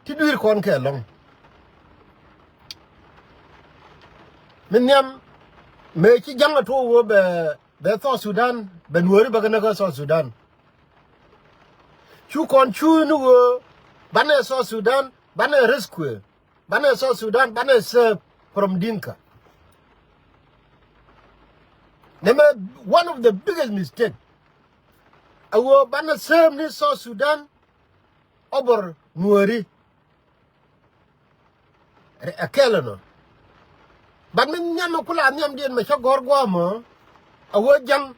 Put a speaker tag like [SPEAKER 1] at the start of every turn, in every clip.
[SPEAKER 1] ti dir kon ke long min yam me chi janga to wo be South Sudan be nuori ba kana South Sudan chu kon chu nu wo bane South Sudan bane rescue bane South Sudan bane serve from Dinka. One of the biggest mistakes. Our bana serve ni South Sudan over nuori akelano. But min nyama kula nyam dien me chagor gwa mo awo jang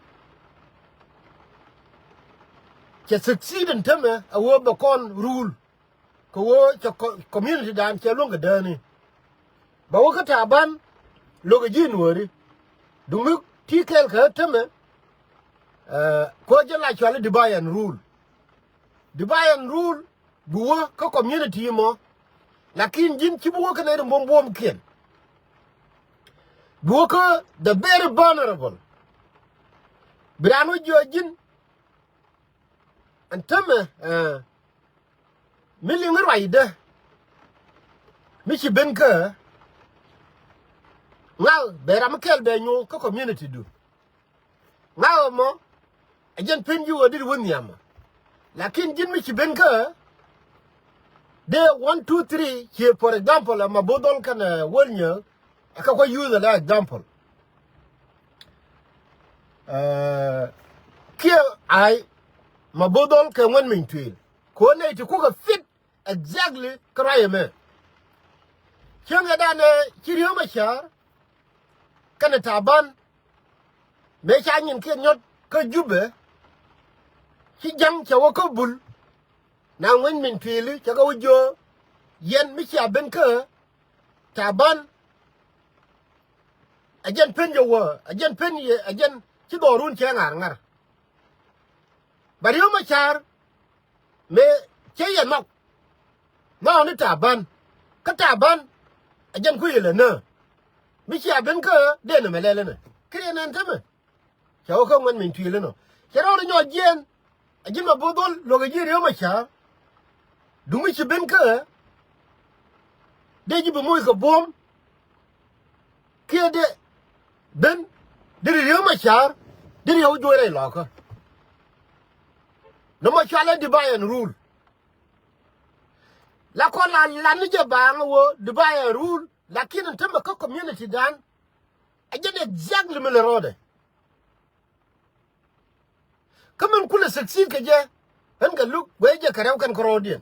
[SPEAKER 1] ke succeed in teme awo bakon rule ko wo community dan ke longa dani ba wo kata ban loga jinwori dungu tikel ka teme ko je la chwale divide and rule buwo ko community mo lakin jin chibuwo kana de bombom kien buwo the very vulnerable Brano Jojin and Tame Milling Rider Michi Benker now Beramakel Benyo community do now mo I just pin you a did win yama Lakin Jin Michi Benker there 1 2 3 here for example I'm a bodol can one year I can use an example Kia I mabodol ke wan min twil ko ne ti ko fit exactly kraye me kyanga dane kiriyo machar kana taban me chanyin ke nyot ka jube ki jang chawo ko bul na wan min twil ka go jo yen mi cha ben ka taban ajen pen yo wo ajen pen ye ajen ci dorun ci ngar bari yo machar me ci ye nok no ni taban ka taban ajen ku yele na mi ci aben ka de na melele na kire nan tame chawo ko ngan min tuile no chero nyo jen ajin ma bodol lo ga jiri yo machar dungu ci ben ka de ji bu moy ko bom ke de ben diri yo machar diri yo jore la ka no ma chala divide and rule la ko la ni je ba ngo divide and rule lakini tembe ko community dan ajede exactly me le rode kamen kula succeed ke je han ga look we je karaw kan korodien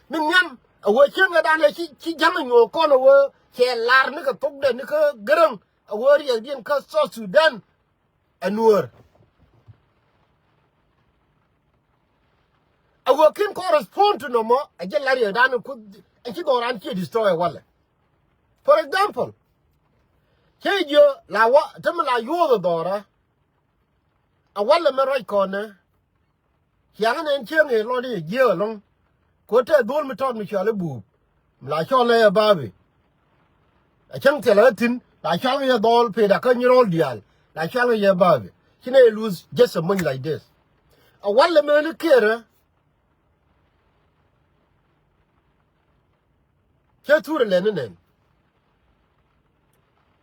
[SPEAKER 1] min nyam awo chenga dan ci jang nyo ko no wo ke lar ni ka tok de ni ka garang awo ri dien ka South Sudan anur awo kin correspond to no mo ajel lari dan ko ci go ran ci destroy wala for example kejo la wa tam la yo dora awala me roi kona yang en cheng e lo di je long ko te dol mi ton mi chale bu la chole babi a chang tela tin la chang ye dol pe da kan yol dial la chang ye babi kine lose just some money like this awala me ni kere ke tour le nen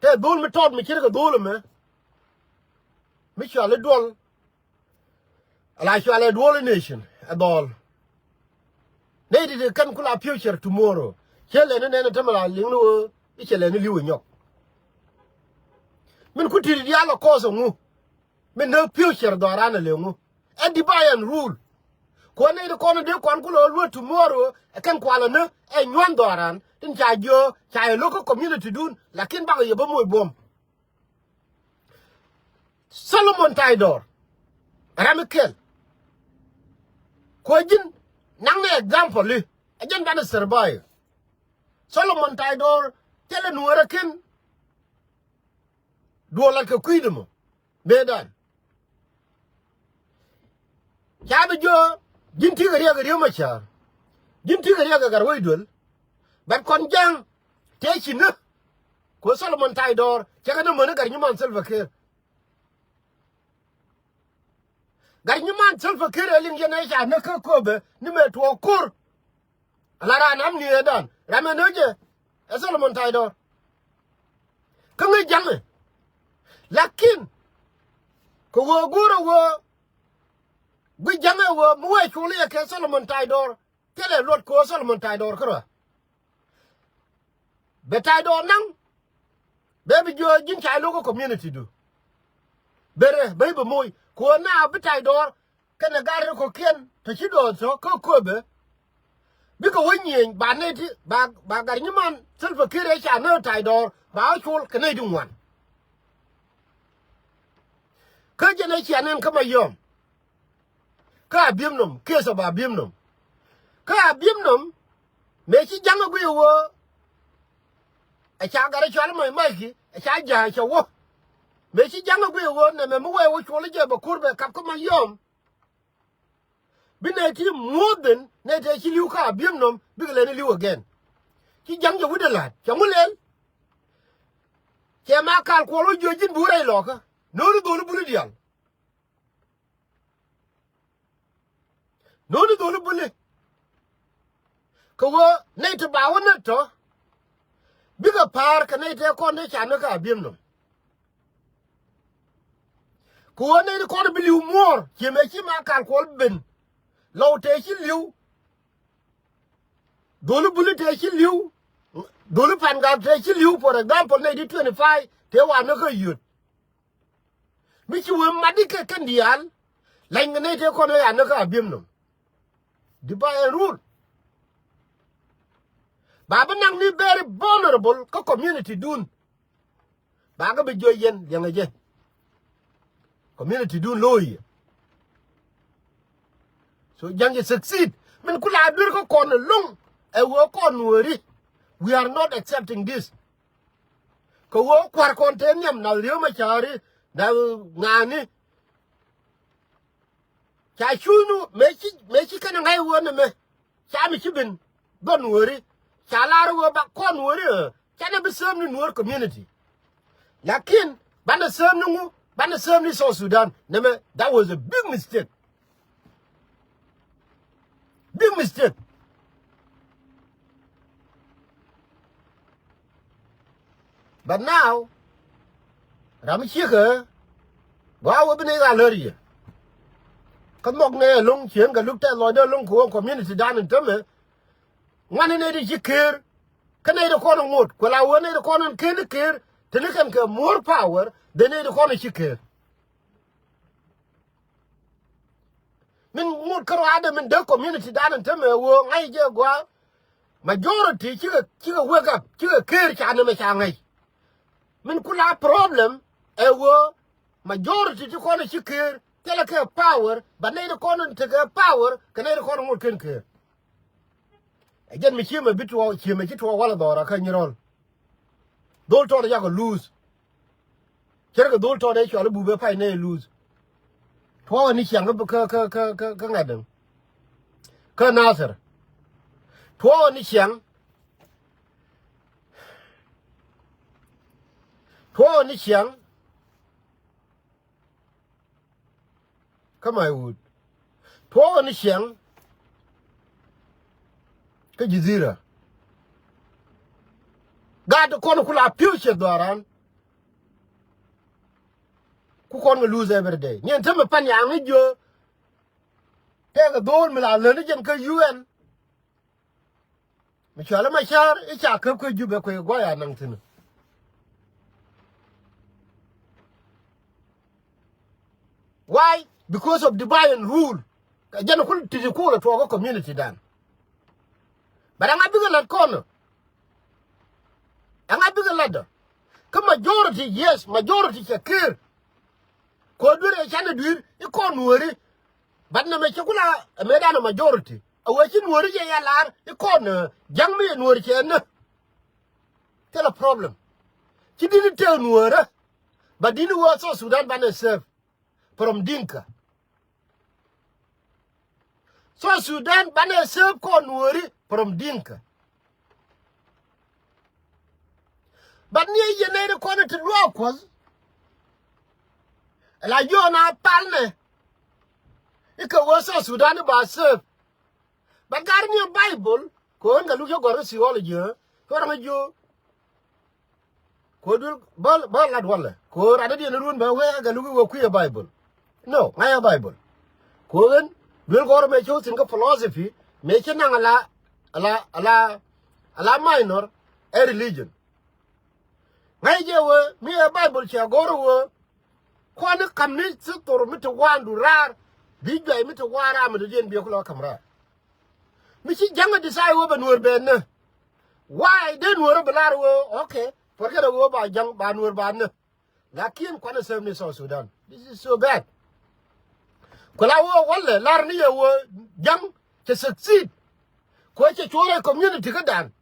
[SPEAKER 1] te dol mi ton mi kire ko dol me mi chale dol la chale dol nation adol lady de kan kula future tomorrow chele nen tamala linu ichele ni liwo nyok min kutiri dialo koso ngu min no future do rana le ngu e divide and rule ko ne de kono de kon kulo lu tomorrow e kan kwala ne e nyon do ran tin cha jo cha local community dun lakin ba yo ba moy bom Solomon Taydor Ramikel ko jin nang ne example li ajen dana survive Solomon Taydor tele nuara ken do la ko kuidemo bedan chabe jo jinti ga riyo macha jinti ga garway dol bat kon jang te china ko Solomon Taydor chaga no mona gar nyuman selva ke gar nyuman selva ke elin jena ja na ko be ni me to kur alara nam ni edan ramenoje Solomon Taidor kangi jange lakin ko wo guro wo bi jange wo muwe chuli ke Solomon Taidor tele lot ko Solomon Taidor kro be Taidor nang be jo jin cha logo community do bere be moy ko na be Taidor kana gar ko ken to chido so ko be biko wenyen ba ne ti ba gar nyman selfa kire cha no Taidor ba chul kene dungwan ka jene chi anen kama yom ka bimnum kesa ba bimnum ka bimnum me chi janga gwe wo a cha gar chal mai ki a cha ja cha wo me chi janga gwe wo ne me mo wo chul je ba kurbe kap kama yom bineti modern ne te chi liu ka bimnum bigale ni liu again chi janga wudelat cha mulel che ma kal ko lo jojin burai loka no do bulu dial no do bulu ko wo ne te ba wona to biga par ka ne te ko ne cha no ka bimnum ko ne ko bi liu mor che me chi ma kal ko ben lo te chi liu do bulu te chi liu dulu pan ga te chi liu for example ne di 25 te wa no ko yut mi chi wo madi ke kandial lang ne te ko no ya no ka bim no di ba e rule baba nang ni very vulnerable ko community dun ba ga be joyen yang je community dun loyi so jang je succeed men kula dur ko kon lung e wo kon wori. We are not accepting this. Ko wo kwar konteniam na liyo machari na ngani. Cha chunu mechi kana ngai wona me. Cha mi chibin don wori. Cha lar wo ba kon wori. Cha na besem ni nuor community. Lakin bana sem nungu bana sem ni South Sudan. Neme that was a big mistake. Big mistake. But now, Ramishika, wow, we are already. Come on, long chain, looked at Lloyd long community down in Tumme. One in 80 care, can I corner wood? Well, I want a corner care, to look and get more power than a corner she care. Min more Adam in the community down in Tumme, who I go majority, chica wake up, chica care, Chanama. Min kula problem ewo majority to kono chikir tele ke power but nei kono te ke power kane kono mo ken ke again mi chima bitwa chima chitwa wala dora kan yirol dol to ya go lose kere dol to de chole bube pai ne lose to ni chiang ka ngaden ka nasir to ni chiang Poor ni chiang. Come I would. Poor ni chiang. Ka jizira. God kono kula future doran. Ku kono lose every day. Nyen teme pan yang ni jo. Tega dol mila lene jen ka UN. Michala machar icha kep ko jube ko goya nang tinu. Why? Because of divine rule. Jana kul tijikula to our community dan. But I'm not big lad corner. I'm not big ladder. Come majority, yes, majority care. Kodure chana duir, you can't worry. But na mechakula a medana majority. A watching worry ya lar, you can't young me and worry chen. Tell a problem. She didn't tell Nuera, but didn't work so Sudan by herself. From Dinka. So Sudan bana serve konwori from Dinka. But near you need a corner to walk was like you na palne. It can was so Sudan about serve. But got in your Bible, ko nga lu yo gor si wala je ko ra jo ko dul bal lad wala ko ra de run ba we ga lu go ku bible no ngaya bible ko gen dul gor me cho sin ka philosophy me che na ala minor a religion ngai je we mi bible che gor wo ko ne kam ni su tor mi to wandu rar bi jay mi to wara mi de bi ko lo kamra mi ci janga disay wo ban wor ben why den wor belar wo okay forget wo ba jang ban wor ban lakin ko na sem ni so Sudan this is so bad ko la wo wala lar ni wo jang to succeed ko ce chore community ka dan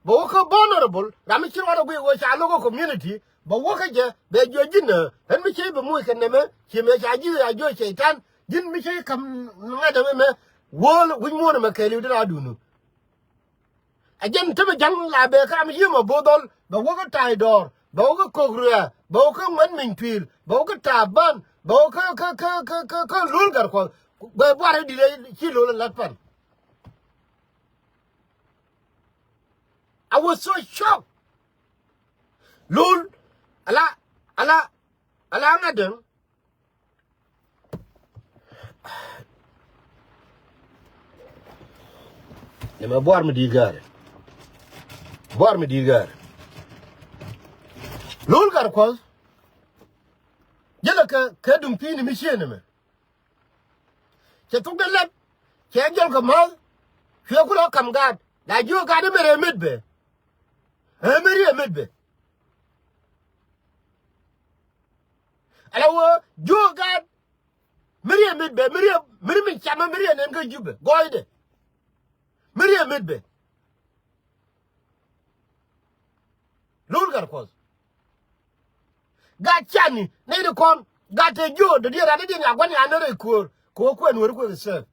[SPEAKER 1] bo ko vulnerable rami ci wara wo cha logo community ba wo ka je be jo jinna en mi ci be mu ka ne me ci me cha ji ya jo shaitan jin mi ci kam nga da me wol wuñ mo na ma kay li da dunu ajen te be jang la be ka mi yimo bodol ba wo ka tai dor ba wo ka kogruya ba wo ka man min twil ba wo ka taban ba wo ka lul gar ko ba bare di ci lul la pan I was so shocked. Lul, ala ngadeng. Nema boar me digar. Lul gar ko. Jela ka dum pini mi shene me. Che tu gelap. Che jol ko mal. Che ko lo kam gad. La jo gad mere medbe. Meri medbe. Alawo jo gad meri medbe meri mi chama meri nen ko jube goide meri medbe lul gar ko ga chani ne de kon ga te jo de dia de dia gwani anere ko en wor ko se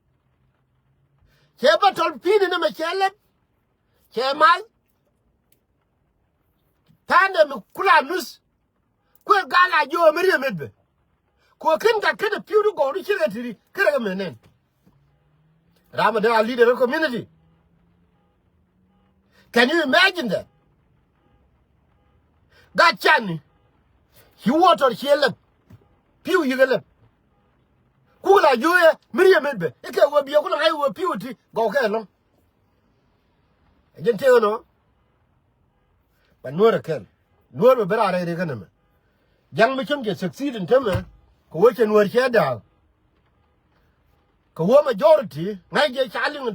[SPEAKER 1] che batol pini ne me chele che mal tande mi kula nus ko gala jo meri medbe ko kin ka kada piu go ri chire tiri kada menen Ramadan a leader of community. Can you imagine that? That chani he water here piu yigele kula joye meri medbe e ka wo bi ko na wo piu ti go ka long agente no ba nuora ken nuora be bera re kana me jang mi chum je succeed in tema ko wo chen nuor che da ko wo majority ngai je challenge